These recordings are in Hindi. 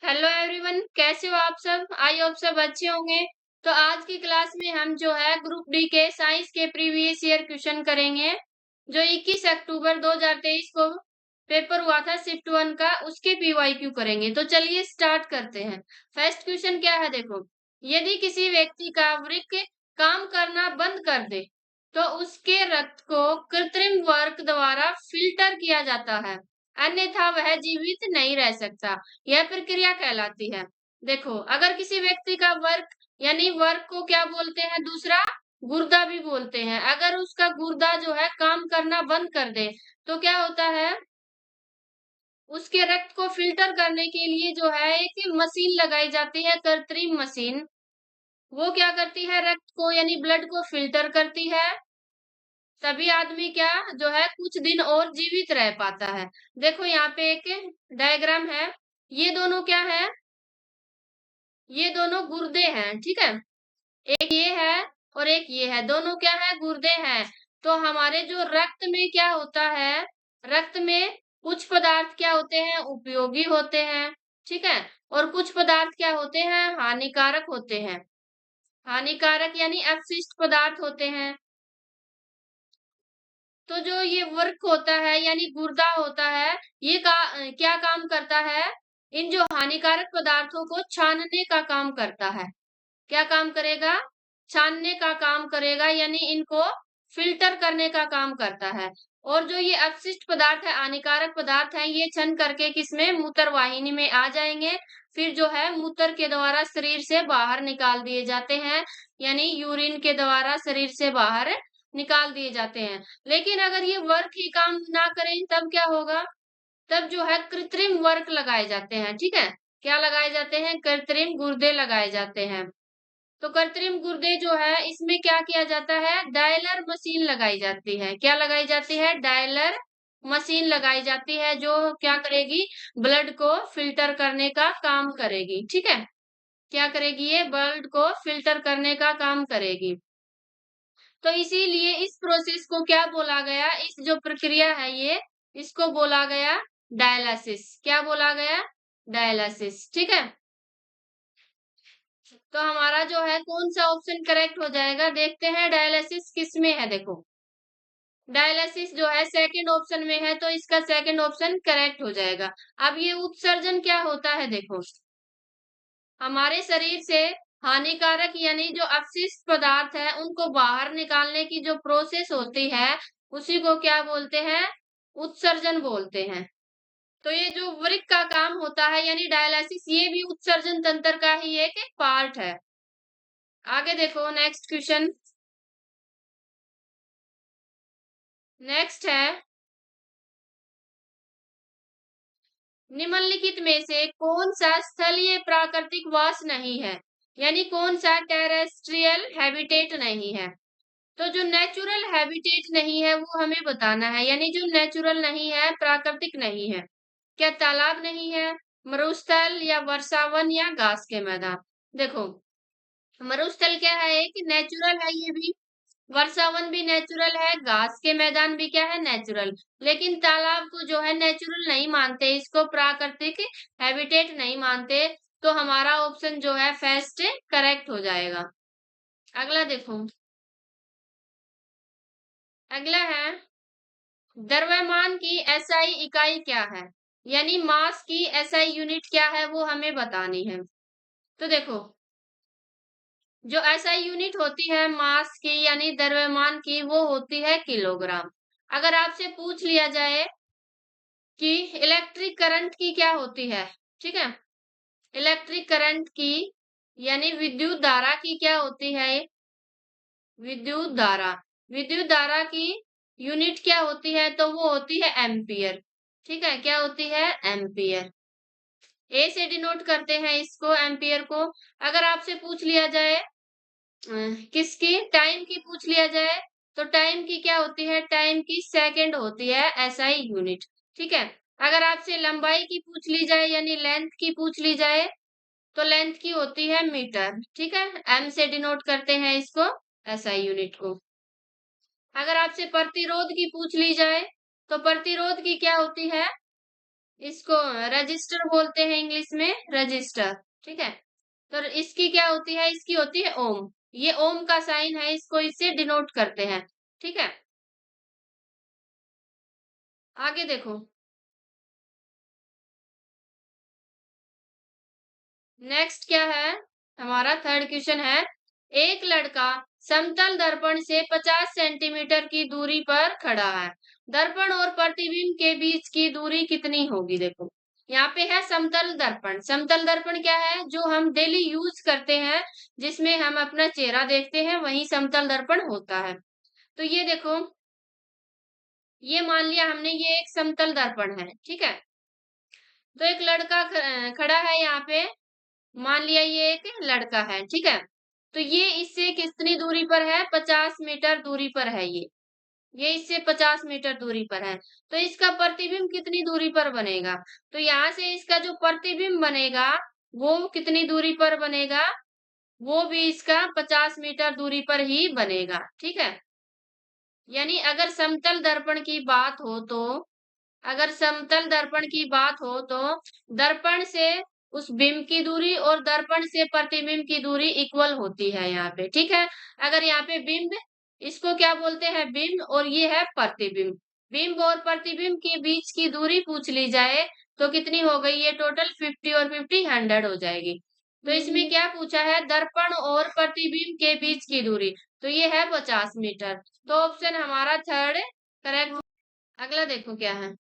हेलो एवरीवन, कैसे हो आप सब? आई होप सब अच्छे होंगे। तो आज की क्लास में हम जो है ग्रुप डी के साइंस के प्रीवियस ईयर क्वेश्चन करेंगे, जो 21 अक्टूबर 2023 को पेपर हुआ था शिफ्ट वन का, उसके पीवाईक्यू करेंगे। तो चलिए स्टार्ट करते हैं। फर्स्ट क्वेश्चन क्या है, देखो। यदि किसी व्यक्ति का वृक्क काम करना बंद कर दे तो उसके रक्त को कृत्रिम वर्क द्वारा फिल्टर किया जाता है, अन्यथा वह जीवित नहीं रह सकता। यह प्रक्रिया कहलाती है। देखो, अगर किसी व्यक्ति का वर्क यानी वर्क को क्या बोलते हैं, दूसरा गुर्दा भी बोलते हैं। अगर उसका गुर्दा जो है काम करना बंद कर दे तो क्या होता है, उसके रक्त को फिल्टर करने के लिए जो है एक मशीन लगाई जाती है, कृत्रिम मशीन। वो क्या करती है, रक्त को यानी ब्लड को फिल्टर करती है। तभी आदमी क्या जो है कुछ दिन और जीवित रह पाता है। देखो यहाँ पे एक डायग्राम है। ये दोनों क्या है, ये दोनों गुर्दे हैं, ठीक है। एक ये है और एक ये है, दोनों क्या है, गुर्दे हैं। तो हमारे जो रक्त में क्या होता है, रक्त में कुछ पदार्थ क्या होते हैं, उपयोगी होते हैं, ठीक है। और कुछ पदार्थ क्या होते हैं, हानिकारक होते हैं। हानिकारक यानी अपशिष्ट पदार्थ होते हैं। तो जो ये वर्क होता है यानी गुर्दा होता है, ये क्या काम करता है, इन जो हानिकारक पदार्थों को छानने का काम करता है। क्या काम करेगा, छानने का काम करेगा, यानी इनको फिल्टर करने का काम करता है। और जो ये अपशिष्ट पदार्थ है, हानिकारक पदार्थ है, ये छन करके किसमें, मूत्र वाहिनी में आ जाएंगे। फिर जो है मूत्र के द्वारा शरीर से बाहर निकाल दिए जाते हैं, यानी यूरिन के द्वारा शरीर से बाहर निकाल दिए जाते हैं। लेकिन अगर ये वर्क ही काम ना करें तब क्या होगा, तब जो है कृत्रिम वर्क लगाए जाते हैं, ठीक है। क्या लगाए जाते हैं, कृत्रिम गुर्दे लगाए जाते हैं। तो कृत्रिम गुर्दे जो है इसमें क्या किया जाता है, डायलर मशीन लगाई जाती है। क्या लगाई जाती है, डायलर मशीन लगाई जाती है, जो क्या करेगी, ब्लड को फिल्टर करने का काम करेगी, ठीक है। क्या करेगी, ये ब्लड को फिल्टर करने का काम करेगी। तो इसीलिए इस प्रोसेस को क्या बोला गया, इस जो प्रक्रिया है ये, इसको बोला गया डायलिसिस। क्या बोला गया, डायलिसिस, ठीक है। तो हमारा जो है कौन सा ऑप्शन करेक्ट हो जाएगा, देखते हैं डायलिसिस किस में है। देखो, डायलिसिस जो है सेकंड ऑप्शन में है, तो इसका सेकंड ऑप्शन करेक्ट हो जाएगा। अब ये उत्सर्जन क्या होता है, देखो, हमारे शरीर से हानिकारक यानी जो अपशिष्ट पदार्थ है उनको बाहर निकालने की जो प्रोसेस होती है, उसी को क्या बोलते हैं, उत्सर्जन बोलते हैं। तो ये जो वृक्क का काम होता है यानी डायलिसिस, ये भी उत्सर्जन तंत्र का ही एक पार्ट है। आगे देखो, नेक्स्ट क्वेश्चन। नेक्स्ट है, निम्नलिखित में से कौन सा स्थलीय प्राकृतिक वास नहीं है, यानी कौन सा टेरेस्ट्रियल हैबिटेट नहीं है। तो जो नेचुरल हैबिटेट नहीं है वो हमें बताना है, यानी जो नेचुरल नहीं है, प्राकृतिक नहीं है। क्या तालाब नहीं है, मरुस्थल या वर्षावन या घास के मैदान। देखो, मरुस्थल क्या है, एक नेचुरल है ये भी, वर्षावन भी नेचुरल है, घास के मैदान भी क्या है, नेचुरल। लेकिन तालाब को जो है नेचुरल नहीं मानते, इसको प्राकृतिक हैबिटेट नहीं मानते। तो हमारा ऑप्शन जो है फर्स्ट करेक्ट हो जाएगा। अगला देखो, अगला है, द्रव्यमान की एसआई इकाई क्या है, यानी मास की एसआई यूनिट क्या है वो हमें बतानी है। तो देखो, जो एसआई यूनिट होती है मास की यानी द्रव्यमान की, वो होती है किलोग्राम। अगर आपसे पूछ लिया जाए कि इलेक्ट्रिक करंट की क्या होती है, ठीक है, इलेक्ट्रिक करंट की यानी विद्युत धारा की क्या होती है, विद्युत धारा, विद्युत धारा की यूनिट क्या होती है, तो वो होती है एम्पियर, ठीक है। क्या होती है, एम्पियर। ए से डिनोट करते हैं इसको, एम्पियर को। अगर आपसे पूछ लिया जाए किसकी, टाइम की पूछ लिया जाए, तो टाइम की क्या होती है, टाइम की सेकंड होती है एसआई यूनिट, ठीक है। अगर आपसे लंबाई की पूछ ली जाए यानी लेंथ की पूछ ली जाए, तो लेंथ की होती है मीटर, ठीक है। एम से डिनोट करते हैं इसको, एसआई यूनिट को। अगर आपसे प्रतिरोध की पूछ ली जाए, तो प्रतिरोध की क्या होती है, इसको रजिस्टर बोलते हैं इंग्लिश में, रजिस्टर। ठीक है, तो इसकी क्या होती है, इसकी होती है ओम। ये ओम का साइन है, इसको इससे डिनोट करते हैं। ठीक है, आगे देखो। नेक्स्ट क्या है, हमारा थर्ड क्वेश्चन है, एक लड़का समतल दर्पण से 50 सेंटीमीटर की दूरी पर खड़ा है। दर्पण और प्रतिबिंब के बीच की दूरी कितनी होगी? देखो, यहाँ पे है समतल दर्पण। समतल दर्पण क्या है, जो हम डेली यूज करते हैं, जिसमें हम अपना चेहरा देखते हैं, वही समतल दर्पण होता है। तो ये देखो, ये मान लिया हमने, ये एक समतल दर्पण है। ठीक है, तो एक लड़का खड़ा है यहाँ पे, मान लिया ये एक लड़का है। ठीक है, तो ये इससे कितनी दूरी पर है, 50 मीटर दूरी पर है। ये इससे 50 मीटर दूरी पर है। तो इसका प्रतिबिंब कितनी दूरी पर बनेगा? तो यहाँ से इसका जो प्रतिबिंब बनेगा, वो कितनी दूरी पर बनेगा? वो भी इसका 50 मीटर दूरी पर ही बनेगा। ठीक है, यानी अगर समतल दर्पण की बात हो तो, अगर समतल दर्पण की बात हो तो दर्पण से उस बिंब की दूरी और दर्पण से प्रतिबिंब की दूरी इक्वल होती है यहाँ पे। ठीक है, अगर यहाँ पे बिंब, इसको क्या बोलते हैं, बिंब, और ये है प्रतिबिंब। बिंब और प्रतिबिंब के बीच की दूरी पूछ ली जाए तो कितनी हो गई, ये टोटल 50 और 50 100 हो जाएगी। तो इसमें क्या पूछा है, दर्पण और प्रतिबिंब के बीच की दूरी, तो ये है 50 मीटर। तो ऑप्शन हमारा थर्ड करेक्ट। अगला देखो क्या है,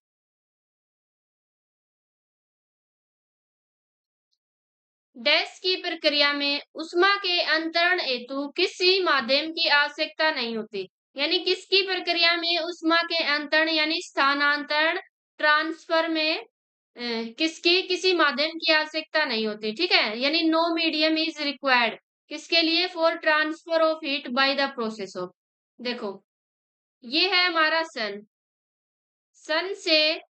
डैश की प्रक्रिया में उष्मा के अंतरण हेतु किसी माध्यम की आवश्यकता नहीं होती। यानी किसकी प्रक्रिया में उष्मा के अंतरण यानी स्थानांतरण, ट्रांसफर में किसकी, किसी माध्यम की आवश्यकता नहीं होती। ठीक है, यानी नो मीडियम इज रिक्वायर्ड, किसके लिए, for transfer of heat by the process of. देखो, ये है हमारा सन। सन से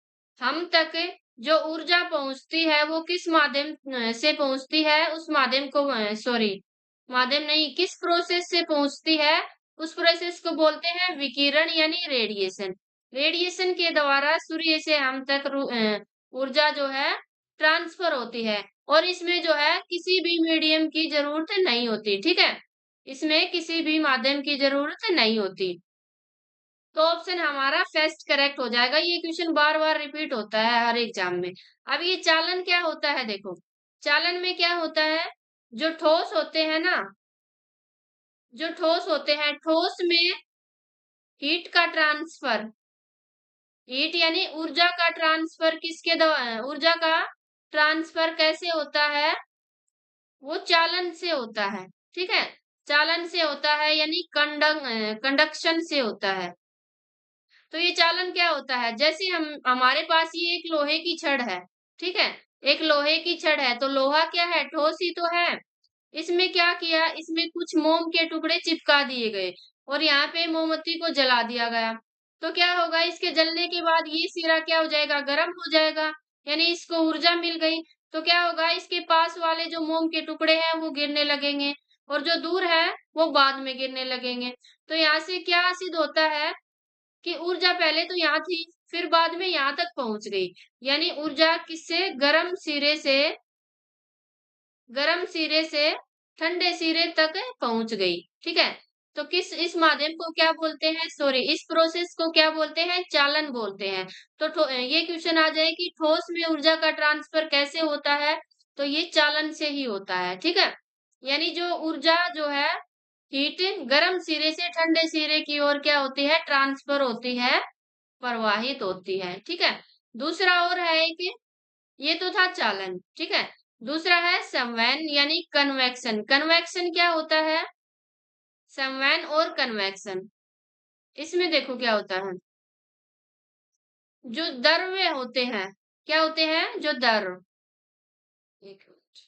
हम तक जो ऊर्जा पहुंचती है, वो किस माध्यम से पहुंचती है, उस माध्यम को, सॉरी, माध्यम नहीं, किस प्रोसेस से पहुंचती है, उस प्रोसेस को बोलते हैं विकिरण यानी रेडिएशन। रेडिएशन के द्वारा सूर्य से हम तक ऊर्जा जो है ट्रांसफर होती है, और इसमें जो है किसी भी मीडियम की जरूरत नहीं होती। ठीक है, इसमें किसी भी माध्यम की जरूरत नहीं होती। तो ऑप्शन हमारा फर्स्ट करेक्ट हो जाएगा। ये क्वेश्चन बार बार रिपीट होता है हर एग्जाम में। अब ये चालन क्या होता है, देखो, चालन में क्या होता है, जो ठोस होते हैं ना, जो ठोस होते हैं, ठोस में हीट का ट्रांसफर, हीट यानी ऊर्जा का ट्रांसफर किसके द्वारा, ऊर्जा का ट्रांसफर कैसे होता है, वो चालन से होता है। ठीक है, चालन से होता है, यानी कंडक्शन से होता है। तो ये चालन क्या होता है, जैसे हम, हमारे पास ये एक लोहे की छड़ है। ठीक है, एक लोहे की छड़ है, तो लोहा क्या है, ठोस ही तो है। इसमें क्या किया, इसमें कुछ मोम के टुकड़े चिपका दिए गए, और यहाँ पे मोमबत्ती को जला दिया गया। तो क्या होगा, इसके जलने के बाद ये सिरा क्या हो जाएगा, गर्म हो जाएगा, यानी इसको ऊर्जा मिल गई। तो क्या होगा, इसके पास वाले जो मोम के टुकड़े हैं वो गिरने लगेंगे, और जो दूर है वो बाद में गिरने लगेंगे। तो यहाँ से क्या सिद्ध होता है कि ऊर्जा पहले तो यहाँ थी, फिर बाद में यहाँ तक पहुंच गई। यानी ऊर्जा किससे, गर्म सिरे से ठंडे सिरे तक पहुंच गई। ठीक है, तो किस, इस माध्यम को क्या बोलते हैं, सॉरी, इस प्रोसेस को क्या बोलते हैं, चालन बोलते हैं। तो ये क्वेश्चन आ जाए कि ठोस में ऊर्जा का ट्रांसफर कैसे होता है, तो ये चालन से ही होता है। ठीक है, यानी जो ऊर्जा जो है, हीट गर्म सिरे से ठंडे सिरे की ओर क्या होती है, ट्रांसफर होती है, प्रवाहित होती है। ठीक है, दूसरा और है कि, ये तो था चालन। ठीक है, दूसरा है संवहन यानी कन्वेक्शन। कन्वेक्शन क्या होता है, संवहन और कन्वेक्शन, इसमें देखो क्या होता है, जो द्रव्य होते हैं, क्या होते हैं, जो द्रव, एक मिनट,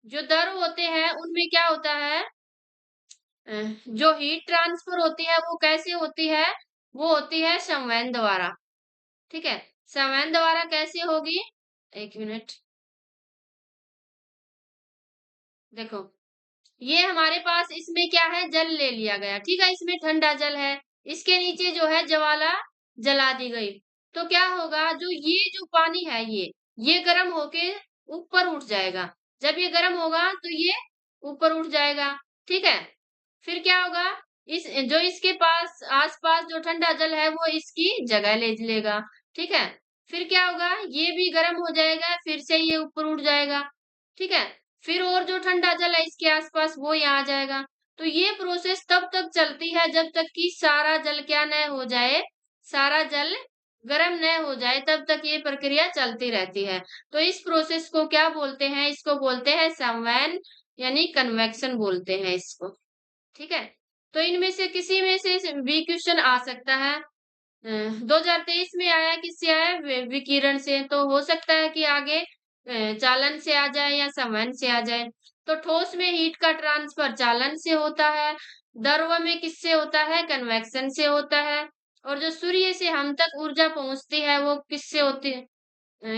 जो द्रव होते हैं उनमें क्या होता है, जो हीट ट्रांसफर होती है वो कैसे होती है, वो होती है संवहन द्वारा। ठीक है, संवहन द्वारा कैसे होगी, एक मिनट, देखो, ये हमारे पास इसमें क्या है, जल ले लिया गया। ठीक है, इसमें ठंडा जल है, इसके नीचे जो है ज्वाला जला दी गई। तो क्या होगा, जो पानी है ये गर्म होके ऊपर उठ जाएगा। जब ये गर्म होगा तो ये ऊपर उठ जाएगा, ठीक है? फिर क्या होगा, जो इसके पास आस-पास जो ठंडा जल है वो इसकी जगह ले लेगा, ठीक है? फिर क्या होगा, ये भी गर्म हो जाएगा, फिर से ये ऊपर उठ जाएगा, ठीक है? फिर और जो ठंडा जल है इसके आस-पास वो यहाँ आ जाएगा। तो ये प्रोसेस तब तक चलती है जब तक कि सारा जल क्या न हो जाए, सारा जल गरम न हो जाए, तब तक ये प्रक्रिया चलती रहती है। तो इस प्रोसेस को क्या बोलते हैं? इसको बोलते हैं संवहन यानी कन्वेक्शन बोलते हैं इसको, ठीक है? तो इनमें से किसी में से भी क्वेश्चन आ सकता है। 2023 में आया, किससे आया? विकिरण से। तो हो सकता है कि आगे चालन से आ जाए या संवहन से आ जाए। तो ठोस में हीट का ट्रांसफर चालन से होता है, द्रव में किससे होता है? कन्वेक्शन से होता है, और जो सूर्य से हम तक ऊर्जा पहुंचती है वो किससे होती है?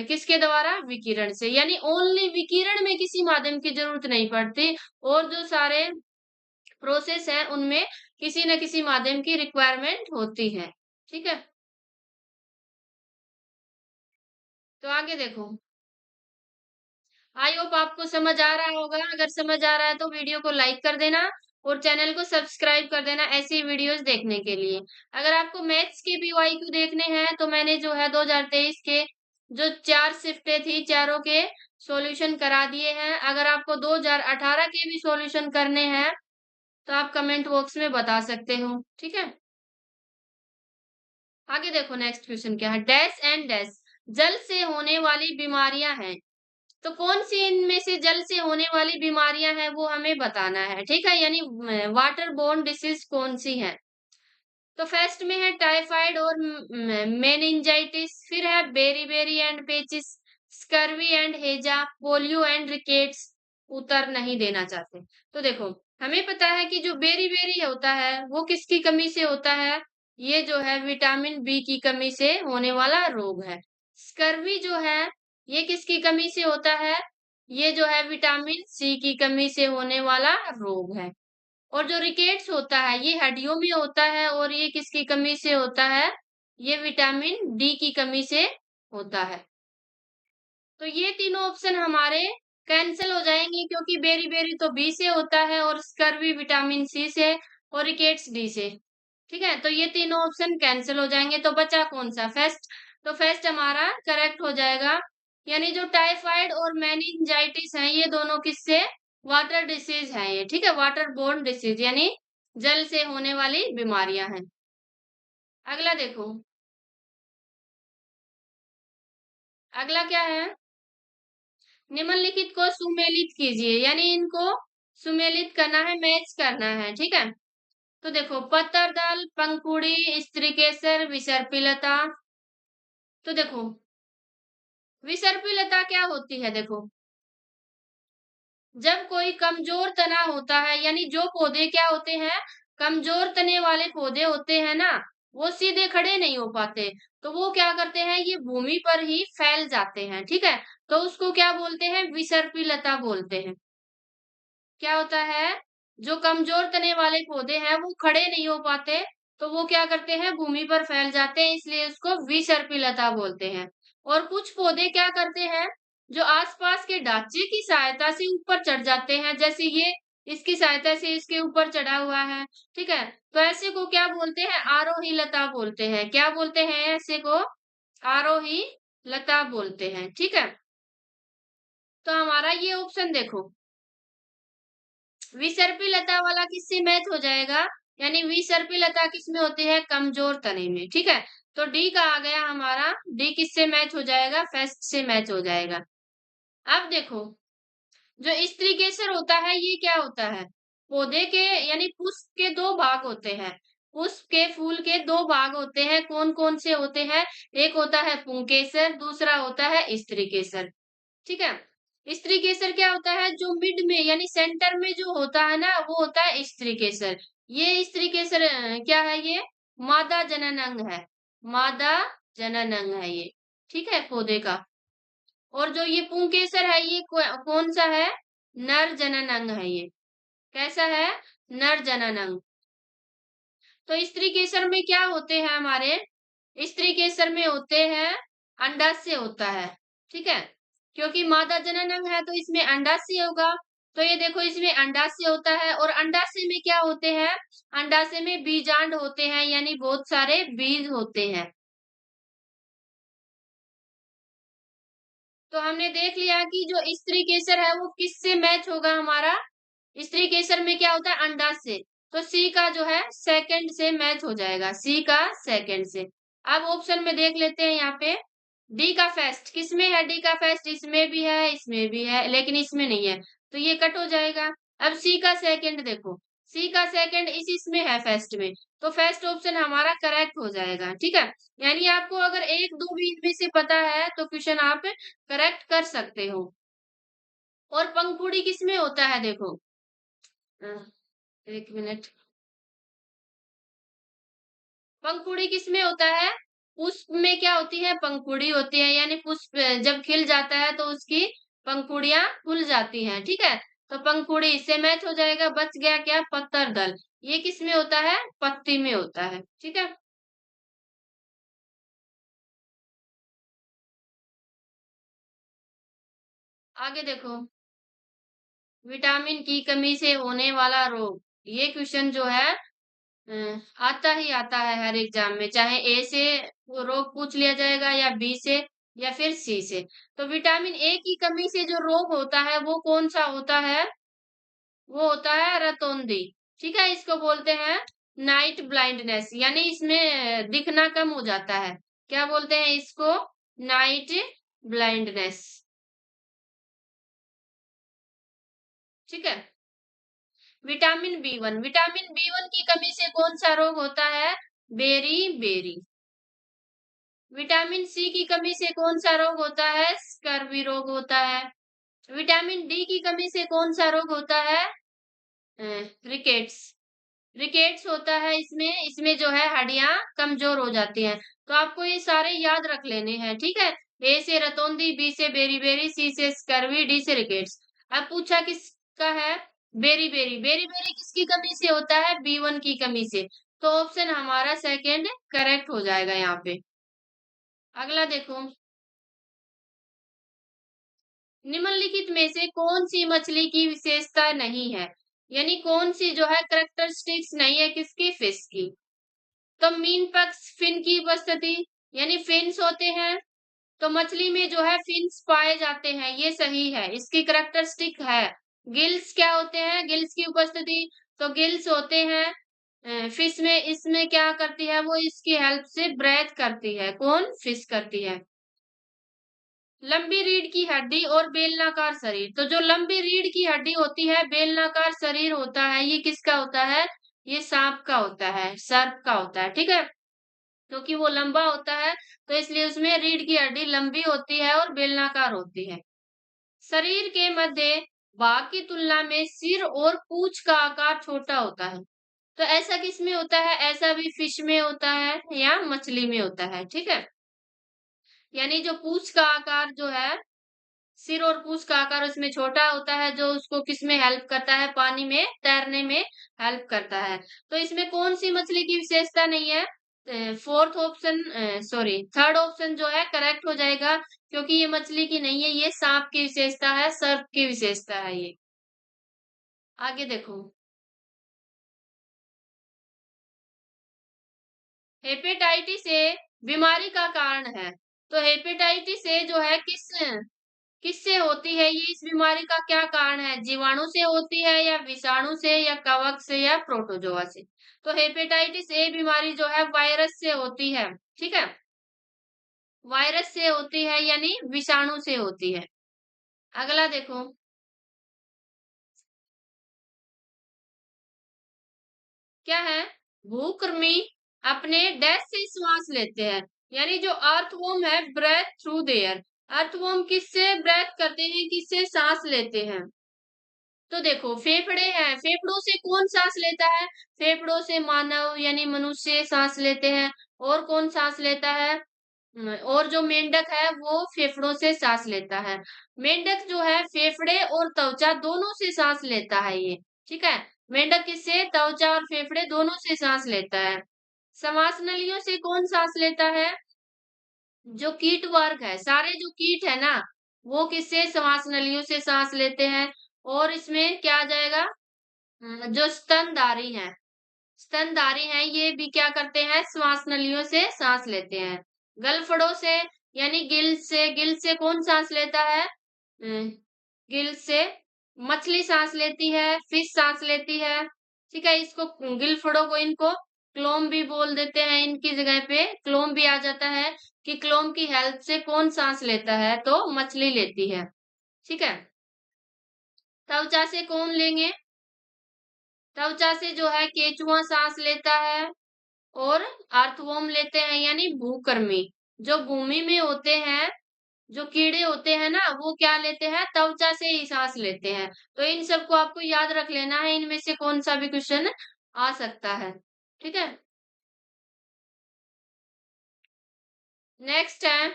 किसके द्वारा? विकिरण से। यानी ओनली विकिरण में किसी माध्यम की जरूरत नहीं पड़ती, और जो सारे प्रोसेस है उनमें किसी न किसी माध्यम की रिक्वायरमेंट होती है, ठीक है? तो आगे देखो। आई होप आपको समझ आ रहा होगा। अगर समझ आ रहा है तो वीडियो को लाइक कर देना और चैनल को सब्सक्राइब कर देना ऐसी वीडियोस देखने के लिए। अगर आपको मैथ्स के पीवाईक्यू देखने हैं तो मैंने जो है 2023 के जो 4 शिफ्टें थी, चारों के सॉल्यूशन करा दिए हैं। अगर आपको 2018 के भी सॉल्यूशन करने हैं तो आप कमेंट बॉक्स में बता सकते हो, ठीक है? आगे देखो नेक्स्ट क्वेश्चन क्या है। डैश एंड डैश जल से होने वाली बीमारियां हैं। तो कौन सी इनमें से जल से होने वाली बीमारियां हैं वो हमें बताना है, ठीक है? यानी वाटर बोर्न डिसीज कौन सी है? तो फर्स्ट में है टाइफाइड और मेनिंजाइटिस, फिर है बेरीबेरी एंड पेचिस, स्कर्वी एंड हेजा, पोलियो एंड रिकेट्स। उत्तर नहीं देना चाहते। तो देखो, हमें पता है कि जो बेरीबेरी होता है वो किसकी कमी से होता है? ये जो है विटामिन बी की कमी से होने वाला रोग है। स्कर्वी जो है ये किसकी कमी से होता है? ये जो है विटामिन सी की कमी से होने वाला रोग है। और जो रिकेट्स होता है ये हड्डियों में होता है, और ये किसकी कमी से होता है? ये विटामिन डी की कमी से होता है। तो ये तीनों ऑप्शन हमारे कैंसिल हो जाएंगे, क्योंकि बेरी बेरी तो बी से होता है और स्कर्वी विटामिन सी से और रिकेट्स डी से, ठीक है? तो ये तीनों ऑप्शन कैंसिल हो जाएंगे। तो बचा कौन सा? फर्स्ट। तो फर्स्ट हमारा करेक्ट हो जाएगा। यानी जो टाइफाइड और मेनिंजाइटिस है ये दोनों किससे? वाटर डिसीज है ये, ठीक है? वाटर बोर्न डिसीज यानी जल से होने वाली बीमारियां हैं। अगला देखो। अगला क्या है? निम्नलिखित को सुमेलित कीजिए, यानी इनको सुमेलित करना है, मैच करना है, ठीक है? तो देखो, पत्थरदल, पंखुड़ी, स्त्रीकेसर, विसर्पिलता। तो देखो, विसर्पिलता क्या होती है? देखो, जब कोई कमजोर तना होता है, यानी जो पौधे क्या होते हैं? कमजोर तने वाले पौधे होते हैं ना, वो सीधे खड़े नहीं हो पाते, तो वो क्या करते हैं? ये भूमि पर ही फैल जाते हैं, ठीक है? तो उसको क्या बोलते हैं? विसर्पिलता बोलते हैं। क्या होता है? जो कमजोर तने वाले पौधे हैं वो खड़े नहीं हो पाते, तो वो क्या करते हैं? भूमि पर फैल जाते हैं, इसलिए उसको विसर्पिलता बोलते हैं। और कुछ पौधे क्या करते हैं? जो आसपास के ढांचे की सहायता से ऊपर चढ़ जाते हैं, जैसे ये इसकी सहायता से इसके ऊपर चढ़ा हुआ है, ठीक है? तो ऐसे को क्या बोलते हैं? आरोही लता बोलते हैं। क्या बोलते हैं ऐसे को? आरोही लता बोलते हैं, ठीक है? तो हमारा ये ऑप्शन देखो, विसर्पी लता वाला किससे मैच हो जाएगा? यानी विसर्पी लता किसमें होती है? कमजोर तने में, ठीक है? तो डी का आ गया हमारा। डी किससे मैच हो जाएगा? फर्स्ट से मैच हो जाएगा। अब देखो, जो स्त्रीकेसर होता है ये क्या होता है? पौधे के यानी पुष्प के दो भाग होते हैं। पुष्प के फूल के दो भाग होते हैं। कौन कौन से होते हैं? एक होता है पुंकेसर, दूसरा होता है स्त्रीकेसर, ठीक है? स्त्री केसर क्या होता है? जो मिड में यानी सेंटर में जो होता है ना वो होता है स्त्री केसर। ये स्त्री केसर क्या है? ये मादा जनन अंग है। मादा जनन अंग है ये, ठीक है? पौधे का। और जो ये पुंकेसर है ये कौन सा है? नर जनन अंग है ये। कैसा है? नर जनन अंग। तो स्त्री केसर में क्या होते हैं हमारे? स्त्री केसर में होते हैं, अंडाशय होता है, ठीक है? क्योंकि मादा जननंग है तो इसमें अंडाशय होगा। तो ये देखो इसमें अंडाशय होता है और अंडाशय में क्या होते हैं? अंडाशय में बीजांड होते हैं यानी बहुत सारे बीज होते हैं। तो हमने देख लिया कि जो स्त्री केसर है वो किससे मैच होगा हमारा? स्त्री केसर में क्या होता है? अंडाशय। तो सी का जो है सेकंड से मैच हो जाएगा, सी का सेकंड से। अब ऑप्शन में देख लेते हैं यहाँ पे डी का फेस्ट किसमें है? डी का फेस्ट इसमें भी है, इसमें भी है, लेकिन इसमें नहीं है, तो ये कट हो जाएगा। अब सी का सेकंड देखो, सी का सेकंड इस इसमें है फेस्ट में, तो फेस्ट ऑप्शन हमारा करेक्ट हो जाएगा, ठीक है? यानी आपको अगर एक दो भी इनमें से पता है तो क्वेश्चन आप करेक्ट कर सकते हो। और पंखुड़ी किसमें होता है देखो, अ, एक मिनट, पंखुड़ी किसमें होता है? पुष्प में क्या होती है? पंखुड़ी होती है, यानी पुष्प जब खिल जाता है तो उसकी पंखुड़ियां खुल जाती हैं, ठीक है? तो पंखुड़ी इससे मैच हो जाएगा। बच गया क्या? पत्तर दल। ये किसमें होता है? पत्ती में होता है, ठीक है? आगे देखो, विटामिन की कमी से होने वाला रोग, ये क्वेश्चन जो है आता ही आता है हर एग्जाम में, चाहे ए से वो रोग पूछ लिया जाएगा या बी से या फिर सी से। तो विटामिन ए की कमी से जो रोग होता है वो कौन सा होता है? वो होता है रतौंधी, ठीक है? इसको बोलते हैं नाइट ब्लाइंडनेस, यानी इसमें दिखना कम हो जाता है। क्या बोलते हैं इसको? नाइट ब्लाइंडनेस, ठीक है? विटामिन बी वन की कमी से कौन सा रोग होता है? Berry berry. विटामिन सी की कमी से कौन सा रोग होता है? स्कर्वी रोग होता है। विटामिन डी की कमी से कौन सा रोग होता है? रिकेट्स। रिकेट्स होता है इसमें, इसमें जो है हड्डियां कमजोर हो जाती हैं। तो आपको ये सारे याद रख लेने हैं, ठीक है? ए से रतौंधी, बी से बेरी बेरी, सी से स्कर्वी, डी से रिकेट्स। अब पूछा किसका है? Berry berry. बेरी बेरी किसकी कमी से होता है? बी वन की कमी से। तो ऑप्शन हमारा सेकेंड करेक्ट हो जाएगा यहाँ पे। अगला देखो, निम्नलिखित में से कौन सी मछली की विशेषता नहीं है? यानी कौन सी जो है करेक्टरिस्टिक्स नहीं है किसकी? फिश की। तो मीन पक्ष फिन की उपस्थिति, यानी फिन्स होते हैं, तो मछली में जो है फिन्स पाए जाते हैं, ये सही है, इसकी करेक्टरिस्टिक है। गिल्स क्या होते हैं? गिल्स की उपस्थिति, तो गिल्स होते हैं फिश में, इसमें क्या करती है वो? इसकी हेल्प से ब्रेथ करती है। कौन? फिश करती है। लंबी रीढ़ की हड्डी और बेलनाकार शरीर, तो जो लंबी रीढ़ की हड्डी होती है, बेलनाकार शरीर होता है, ये किसका होता है? ये सांप का होता है, सर्प का होता है, ठीक है? क्योंकि वो लंबा होता है तो इसलिए उसमें रीढ़ की हड्डी लंबी होती है और बेलनाकार होती है। शरीर के मध्य भाग की तुलना में सिर और पूंछ का आकार छोटा होता है। तो ऐसा किसमें होता है? ऐसा भी फिश में होता है या मछली में होता है, ठीक है? यानी जो पूंछ का आकार जो है, सिर और पूंछ का आकार उसमें छोटा होता है, जो उसको किसमें हेल्प करता है? पानी में तैरने में हेल्प करता है। तो इसमें कौन सी मछली की विशेषता नहीं है? Fourth option, sorry third option जो है करेक्ट हो जाएगा, क्योंकि ये मछली की नहीं है, ये सांप की विशेषता है, सर्प की विशेषता है ये। आगे देखो, हेपेटाइटिस ए बीमारी का कारण है। तो हेपेटाइटिस ए जो है किससे होती है? ये इस बीमारी का क्या कारण है? जीवाणु से होती है या विषाणु से या कवक से या प्रोटोजोआ से? तो हेपेटाइटिस ए बीमारी जो है वायरस से होती है, ठीक है? वायरस से होती है यानी विषाणु से होती है। अगला देखो, क्या है? भूकृमि अपने डैश से श्वास लेते हैं, यानी जो अर्थवॉर्म है ब्रेथ थ्रू देयर। अर्थवॉर्म किससे ब्रेथ करते हैं, किससे सांस लेते हैं? तो देखो फेफड़े हैं, फेफड़ों से कौन सांस लेता है? फेफड़ों से मानव यानी मनुष्य सांस लेते हैं। और कौन सांस लेता है? और जो मेंढक है वो फेफड़ों से सांस लेता है। मेंढक जो है फेफड़े और त्वचा दोनों से सांस लेता है ये, ठीक है? मेंढक किससे? त्वचा और फेफड़े दोनों से सांस लेता है। श्वासनलियों से कौन सांस लेता है? जो कीट वर्ग है, सारे जो कीट है ना, वो किससे श्वासनलियों से सांस लेते हैं। और इसमें क्या आ जाएगा? जो स्तनधारी हैं, स्तनधारी हैं ये भी क्या करते हैं? श्वास नलियों से सांस लेते हैं। गलफड़ों से यानी गिल से कौन सांस लेता है? गिल से मछली सांस लेती है, फिश सांस लेती है। ठीक है, इसको गिलफड़ों को इनको क्लोम भी बोल देते हैं, इनकी जगह पे क्लोम भी आ जाता है कि क्लोम की हेल्प से कौन सांस लेता है? तो मछली लेती है। ठीक है, त्वचा से कौन लेंगे? त्वचा से जो है केंचुआ सांस लेता है और अर्थवर्म लेते हैं यानी भूकर्मी। जो भूमि में होते हैं, जो कीड़े होते हैं ना, वो क्या लेते हैं? त्वचा से ही सांस लेते हैं। तो इन सबको आपको याद रख लेना है, इनमें से कौन सा भी क्वेश्चन आ सकता है। ठीक है, नेक्स्ट है,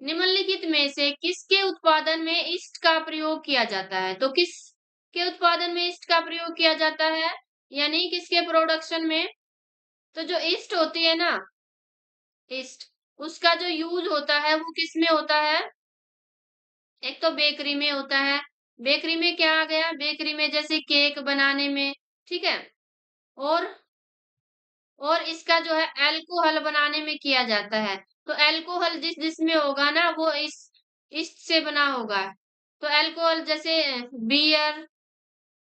निम्नलिखित में से किसके उत्पादन में ईस्ट का प्रयोग किया जाता है? तो किस के उत्पादन में ईस्ट का प्रयोग किया जाता है, यानी किसके प्रोडक्शन में? तो जो ईस्ट होती है ना, ईस्ट, उसका जो यूज होता है वो किस में होता है? एक तो बेकरी में होता है। बेकरी में क्या आ गया? बेकरी में जैसे केक बनाने में। ठीक है, और इसका जो है अल्कोहल बनाने में किया जाता है। तो अल्कोहल जिस जिसमें होगा ना, वो इस ईस्ट से बना होगा। तो अल्कोहल जैसे बियर,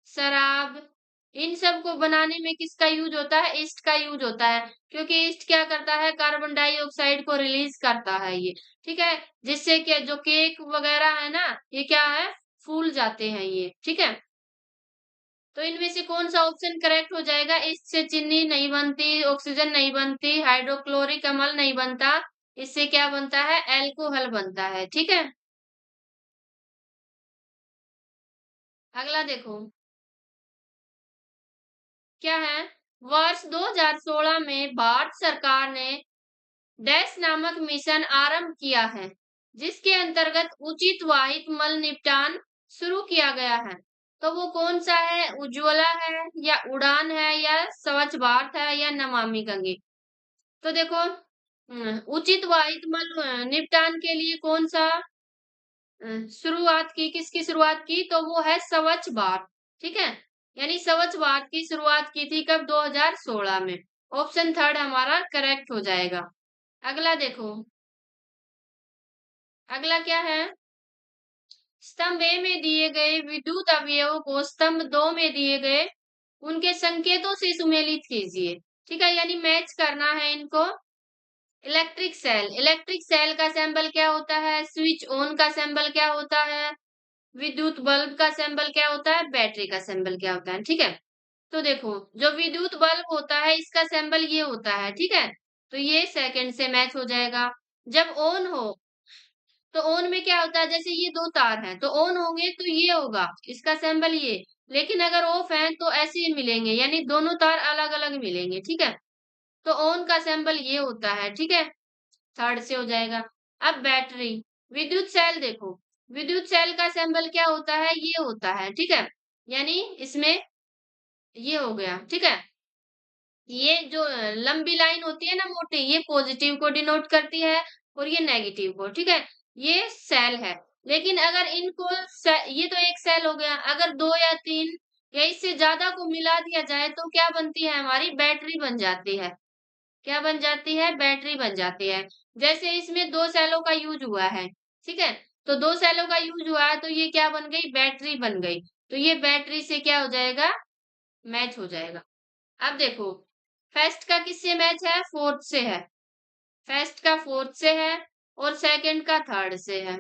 शराब, इन सब को बनाने में किसका यूज होता है? ईस्ट का यूज होता है, क्योंकि ईस्ट क्या करता है? कार्बन डाइऑक्साइड को रिलीज करता है ये। ठीक है, जिससे कि जो केक वगैरह है ना, ये क्या है? फूल जाते हैं ये। ठीक है, तो इनमें से कौन सा ऑप्शन करेक्ट हो जाएगा? ईस्ट से चीनी नहीं बनती, ऑक्सीजन नहीं बनती, हाइड्रोक्लोरिक अम्ल नहीं बनता, इससे क्या बनता है? एल्कोहल बनता है। ठीक है, अगला देखो क्या है। वर्ष 2016 में भारत सरकार ने डैश नामक मिशन आरंभ किया है, जिसके अंतर्गत उचित वाहित मल निपटान शुरू किया गया है। तो वो कौन सा है? उज्ज्वला है या उड़ान है या स्वच्छ भारत है या नमामि गंगे? तो देखो, उचित वाहित मल निपटान के लिए कौन सा शुरुआत की, किसकी शुरुआत की? तो वो है स्वच्छ भारत। ठीक है, यानी स्वच्छ भारत की शुरुआत की थी कब? 2016 में। ऑप्शन थर्ड हमारा करेक्ट हो जाएगा। अगला देखो, अगला क्या है? स्तंभ ए में दिए गए विद्युत अवयव को स्तंभ 2 में दिए गए उनके संकेतों से सुमेलित कीजिए। ठीक है, यानी मैच करना है इनको। इलेक्ट्रिक सेल, इलेक्ट्रिक सेल का सिंबल क्या होता है? स्विच ऑन का सिंबल क्या होता है? विद्युत बल्ब का सिंबल क्या होता है? बैटरी का सिंबल क्या होता है? ठीक है, तो देखो, जो विद्युत बल्ब होता है इसका सिंबल ये होता है। ठीक है, तो ये सेकंड से मैच हो जाएगा। जब ऑन हो, तो ऑन में क्या होता है? जैसे ये दो तार हैं, तो ऑन होंगे तो ये होगा, इसका सिंबल ये। लेकिन अगर ऑफ है तो ऐसे ही मिलेंगे, यानी दोनों तार अलग अलग मिलेंगे। ठीक है, तो ऑन का सिंबल ये होता है। ठीक है, थर्ड से हो जाएगा। अब बैटरी, विद्युत सेल देखो, विद्युत सेल का सिंबल क्या होता है? ये होता है। ठीक है, यानी इसमें ये हो गया। ठीक है, ये जो लंबी लाइन होती है ना, मोटी, ये पॉजिटिव को डिनोट करती है और ये नेगेटिव को। ठीक है, ये सेल है। लेकिन अगर इनको ये तो एक सेल हो गया, अगर दो या तीन या इससे ज्यादा को मिला दिया जाए तो क्या बनती है? हमारी बैटरी बन जाती है। क्या बन जाती है? बैटरी बन जाती है। जैसे इसमें दो सेलों का यूज हुआ है। ठीक है, तो दो सेलों का यूज हुआ है तो ये क्या बन गई? बैटरी बन गई। तो ये बैटरी से क्या हो जाएगा? मैच हो जाएगा। अब देखो, फर्स्ट का किससे मैच है? फोर्थ से है। फर्स्ट का फोर्थ से है और सेकंड का थर्ड से है।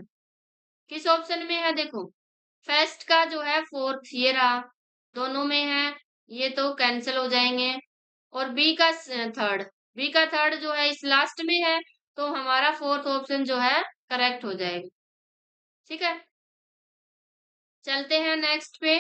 किस ऑप्शन में है? देखो, फर्स्ट का जो है फोर्थ ये रहा, दोनों में है, ये तो कैंसिल हो जाएंगे। और बी का थर्ड, बी का थर्ड जो है इस लास्ट में है, तो हमारा फोर्थ ऑप्शन जो है करेक्ट हो जाएगा। ठीक है, चलते हैं नेक्स्ट पे।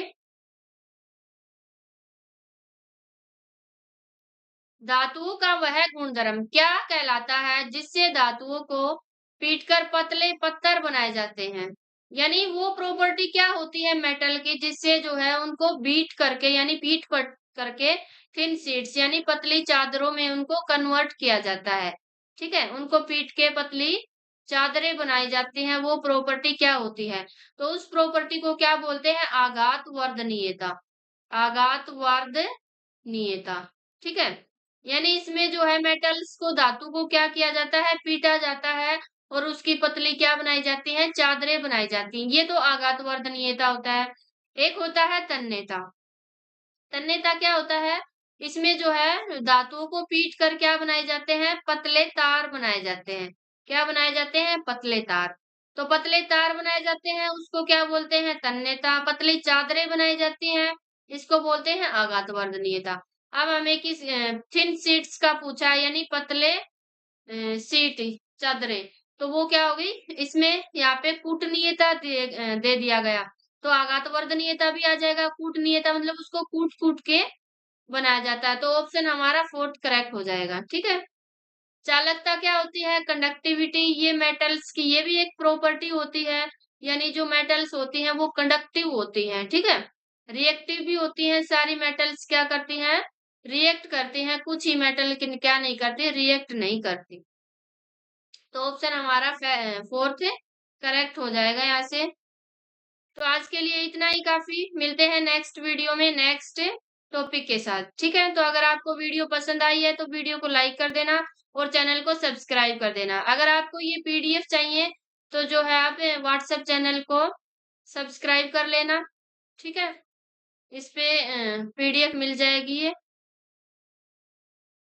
धातुओं का वह गुणधर्म क्या कहलाता है जिससे धातुओं को पीटकर पतले पत्थर बनाए जाते हैं? यानी वो प्रॉपर्टी क्या होती है मेटल की, जिससे जो है उनको बीट करके यानी पीट करके थिन शीट्स यानी पतली चादरों में उनको कन्वर्ट किया जाता है। ठीक है? उनको पीट के पतली चादरें बनाई जाती हैं, वो प्रॉपर्टी क्या होती है? तो उस प्रॉपर्टी को क्या बोलते हैं? आघात वर्धनीयता। आघात वर्धनीयता। ठीक है? यानी इसमें जो है मेटल्स को, धातु को क्या किया जाता है? पीटा जाता है और उसकी पतली क्या बनाई जाती है? चादरें बनाई जाती हैं। ये तो आघात वर्धनीयता होता है। एक होता है तन्यता। तन्यता क्या होता है? इसमें जो है धातुओं को पीट कर क्या बनाए जाते हैं? पतले तार बनाए जाते हैं। क्या बनाए जाते हैं? पतले तार। तो पतले तार बनाए जाते हैं, उसको क्या बोलते हैं? तन्यता। पतली चादरें बनाई जाती हैं, इसको बोलते हैं आघात वर्धनीयता। अब हमें किस थिन शीट्स का पूछा है, यानी पतले शीट चादरें, तो वो क्या हो गई? इसमें यहाँ पे कूटनीयता दे दिया गया, तो आघातवर्धनीयता भी आ जाएगा। कूटनीयता मतलब उसको कूट-कूट के बनाया जाता है, तो ऑप्शन हमारा फोर्थ करेक्ट हो जाएगा। ठीक है? चालकता क्या होती है? कंडक्टिविटी। ये मेटल्स की ये भी एक प्रॉपर्टी होती है, यानी जो मेटल्स होती हैं वो कंडक्टिव होती हैं। ठीक है? रिएक्टिव भी होती हैं। सारी मेटल्स क्या करती हैं? रिएक्ट करती हैं। कुछ ही मेटल क्या नहीं करती? रिएक्ट नहीं करती। तो ऑप्शन हमारा फोर्थ करेक्ट हो जाएगा यहाँ से। तो आज के लिए इतना ही काफी। मिलते हैं नेक्स्ट वीडियो में नेक्स्ट टॉपिक के साथ। ठीक है? तो अगर आपको वीडियो पसंद आई है तो वीडियो को लाइक कर देना और चैनल को सब्सक्राइब कर देना। अगर आपको ये पीडीएफ चाहिए तो जो है आप व्हाट्सएप चैनल को सब्सक्राइब कर लेना। ठीक है? इस पे पीडीएफ मिल जाएगी ये।